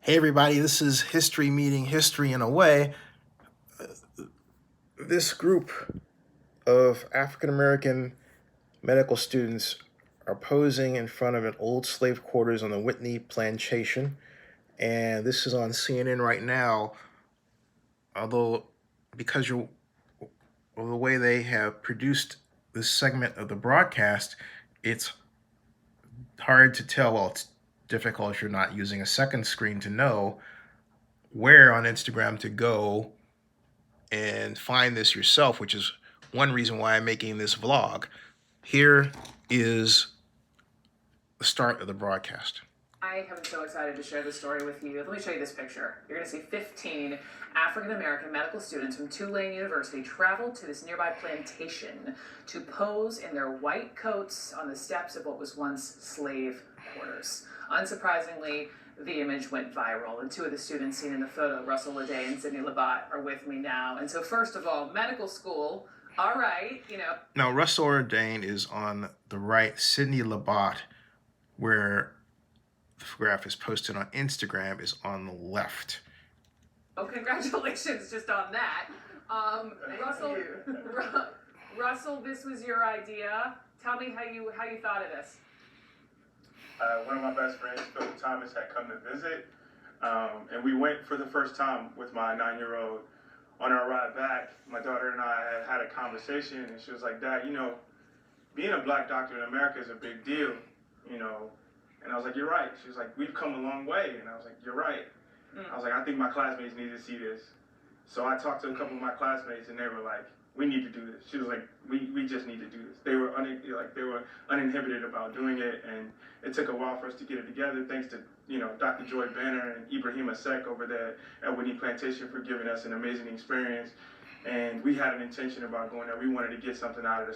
Hey everybody, this is History Meeting History in a Way. This group of African American medical students are posing in front of an old slave quarters on the Whitney Plantation, and this is on CNN right now. Although, because of the way they have produced this segment of the broadcast, it's hard to tell. Well, it's difficult if you're not using a second screen to know where on Instagram to go and find this yourself, which is one reason why I'm making this vlog. Here is the start of the broadcast. I am so excited to share this story with you. Let me show you this picture. You're going to see 15 African American medical students from Tulane University traveled to this nearby plantation to pose in their white coats on the steps of what was once slave quarters. Unsurprisingly, the image went viral, and two of the students seen in the photo, Russell Ledet and Sydney Labat, are with me now. And so first of all, medical school, all right, Now, Russell Ledet is on the right. Sydney Labat, where the photograph is posted on Instagram, is on the left. Oh, congratulations just on that. Russell, this was your idea. Tell me how you thought of this. One of my best friends, Philip Thomas, had come to visit, and we went for the first time with my 9-year-old. On our ride back, my daughter and I had a conversation, and she was like, "Dad, being a black doctor in America is a big deal, And I was like, "You're right." She was like, "We've come a long way," and I was like, "You're right." I was like, "I think my classmates need to see this." So I talked to a couple of my classmates, and they were like, "We need to do this." She was like, "We just need to do this." They were uninhibited about doing it, and it took a while for us to get it together. Thanks to Dr. Joy Banner and Ibrahima Sek over there at Whitney Plantation for giving us an amazing experience. And we had an intention about going there. We wanted to get something out of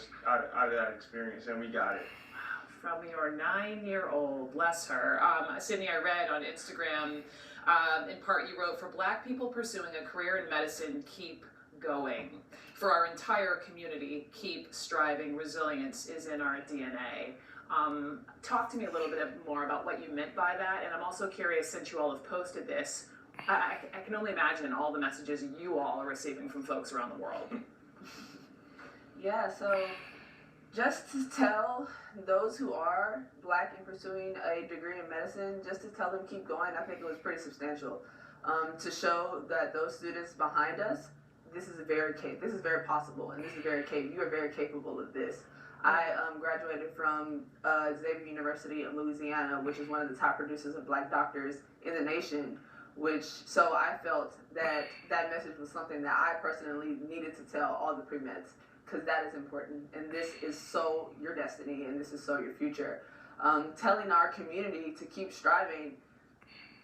that experience, and we got it. From your 9-year-old, bless her. Sydney, I read on Instagram, in part you wrote, "For Black people pursuing a career in medicine, keep going. For our entire community, keep striving. Resilience is in our DNA." Talk to me a little bit more about what you meant by that, and I'm also curious, since you all have posted this, I can only imagine all the messages you all are receiving from folks around the world. Yeah, so just to tell those who are Black and pursuing a degree in medicine, just to tell them keep going, I think it was pretty substantial. To show that those students behind us, this is very possible, and this is you are very capable of this. I graduated from Xavier University in Louisiana, which is one of the top producers of Black doctors in the nation. So I felt that message was something that I personally needed to tell all the pre-meds, because that is important, and this is so your destiny, and this is so your future. Telling our community to keep striving,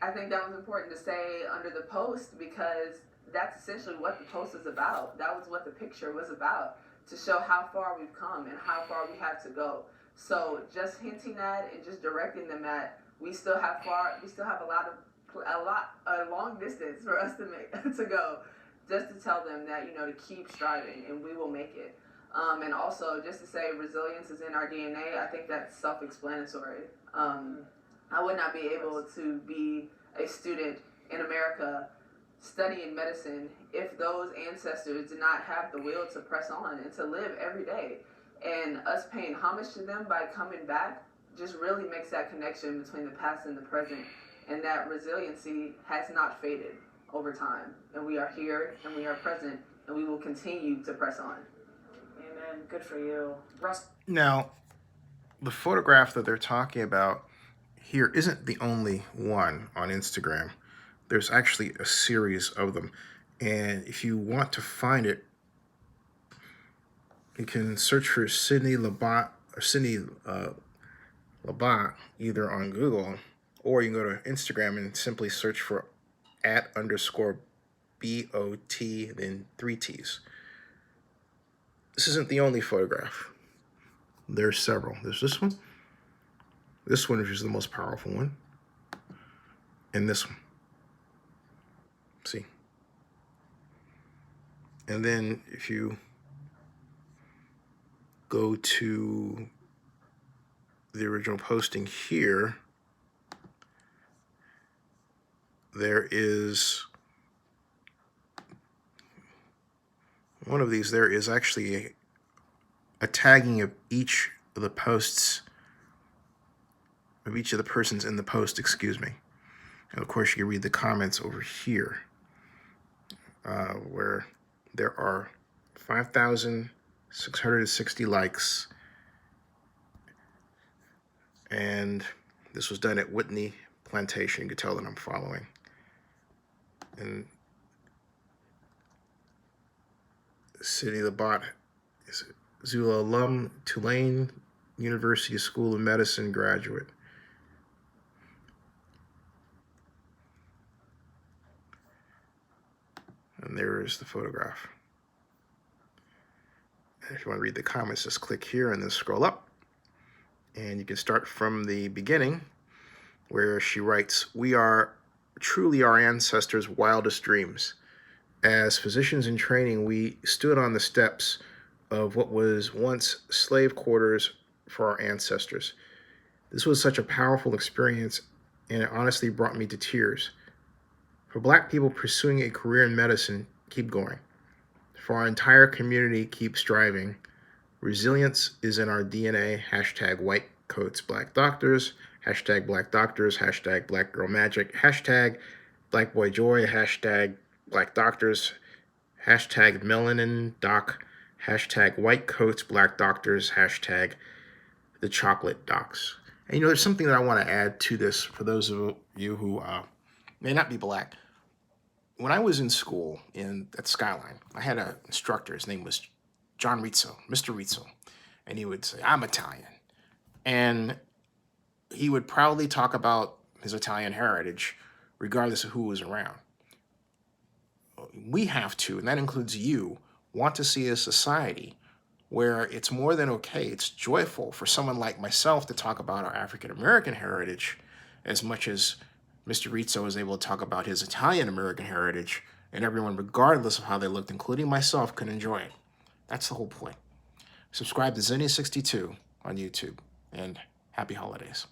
I think that was important to say under the post, because that's essentially what the post is about. That was what the picture was about, to show how far we've come and how far we have to go. So just hinting at and just directing them at, we still have a long distance for us to go. Just to tell them that, to keep striving, and we will make it. And also, just to say resilience is in our DNA, I think that's self-explanatory. I would not be able to be a student in America studying medicine if those ancestors did not have the will to press on and to live every day. And us paying homage to them by coming back just really makes that connection between the past and the present, and that resiliency has not faded over time, and we are here and we are present, and we will continue to press on. Amen. Good for you, Russ. Now, the photograph that they're talking about here isn't the only one on Instagram. There's actually a series of them, and if you want to find it, you can search for Sydney Labat or Sydney Labat either on Google, or you can go to Instagram and simply search for @_BOT, then 3 T's. This isn't the only photograph. There's several. There's this one, which is the most powerful one, and this one. See? And then if you go to the original posting here, there is one of these. There is actually a tagging of each of the posts, of each of the persons in the post, excuse me. And of course, you can read the comments over here, where there are 5,660 likes. And this was done at Whitney Plantation. You can tell that I'm following. And City Labat is Zula alum, Tulane University School of Medicine graduate. And there is the photograph. And if you want to read the comments, just click here and then scroll up. And you can start from the beginning, where she writes, "We are truly our ancestors' wildest dreams. As physicians in training, we stood on the steps of what was once slave quarters for our ancestors. This was such a powerful experience, and it honestly brought me to tears. For Black people pursuing a career in medicine, keep going. For our entire community, keep striving. Resilience is in our DNA. Hashtag white coats, Black doctors. Hashtag Black doctors. Hashtag Black girl magic. Hashtag Black boy joy. Hashtag Black doctors. Hashtag melanin doc. Hashtag white coats, Black doctors. Hashtag the chocolate docs." And you know, there's something that I want to add to this for those of you who may not be Black. When I was in school at Skyline, I had an instructor. His name was John Rizzo, Mr. Rizzo. And he would say, "I'm Italian." And he would proudly talk about his Italian heritage, regardless of who was around. We have to, and that includes you, want to see a society where it's more than okay, it's joyful for someone like myself to talk about our African-American heritage as much as Mr. Rizzo was able to talk about his Italian-American heritage, and everyone, regardless of how they looked, including myself, could enjoy it. That's the whole point. Subscribe to Zenny62 on YouTube, and happy holidays.